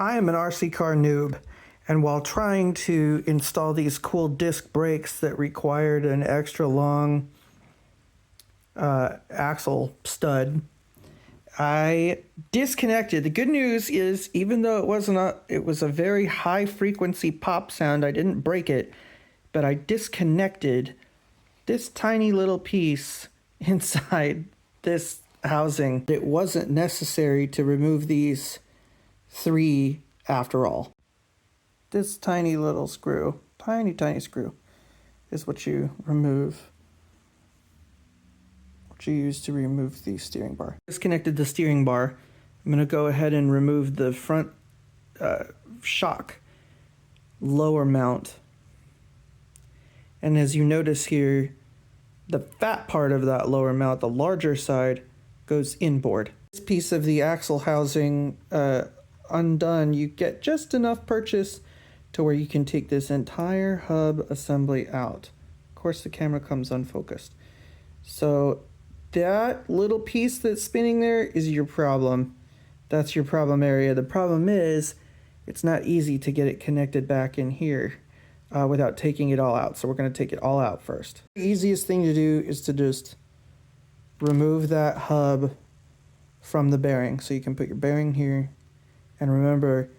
I am an RC car noob, and while trying to install these cool disc brakes that required an extra long axle stud, I disconnected. The good news is, even though it was a very high frequency pop sound, I didn't break it, but I disconnected this tiny little piece inside this housing. It wasn't necessary to remove these three after all. This tiny little screw, tiny screw, is what you remove. What you use to remove the steering bar. Disconnected the steering bar. I'm going to go ahead and remove the front shock lower mount. And as you notice here, the fat part of that lower mount, the larger side, goes inboard. This piece of the axle housing undone, you get just enough purchase to where you can take this entire hub assembly out. Of course, the camera comes unfocused. So that little piece that's spinning there is your problem. That's your problem area. The problem is it's not easy to get it connected back in here without taking it all out. So we're going to take it all out first. The easiest thing to do is to just remove that hub from the bearing. So you can put your bearing here, and remember,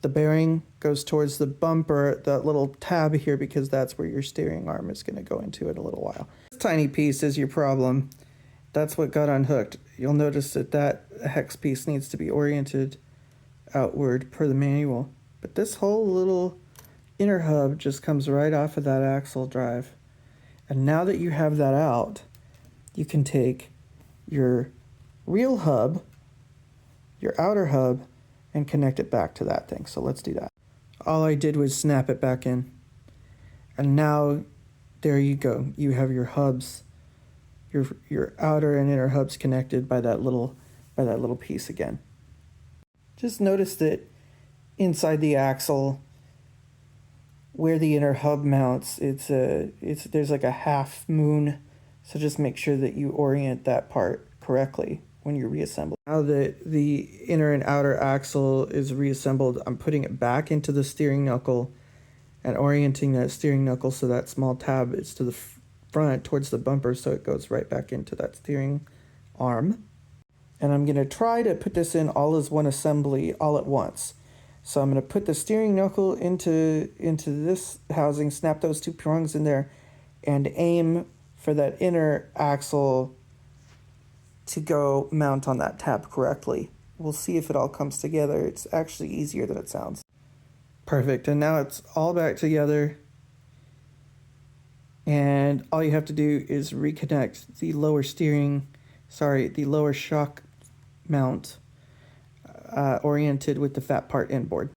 the bearing goes towards the bumper, that little tab here, because that's where your steering arm is going to go into in a little while. This tiny piece is your problem. That's what got unhooked. You'll notice that that hex piece needs to be oriented outward per the manual. But this whole little inner hub just comes right off of that axle drive. And now that you have that out, you can take your real hub, your outer hub, and connect it back to that thing. So let's do that. All I did was snap it back in. And now there you go. You have your hubs, your outer and inner hubs connected by that little piece again. Just notice that inside the axle, where the inner hub mounts, there's like a half moon. So just make sure that you orient that part correctly when you're reassembling. Now that the inner and outer axle is reassembled, I'm putting it back into the steering knuckle and orienting that steering knuckle so that small tab is to the front towards the bumper, so it goes right back into that steering arm. And I'm going to try to put this in all as one assembly all at once. So I'm going to put the steering knuckle into this housing, snap those two prongs in there, and aim for that inner axle to go mount on that tab correctly. We'll see if it all comes together. It's actually easier than it sounds. Perfect, and now it's all back together. And all you have to do is reconnect the lower shock mount oriented with the fat part inboard.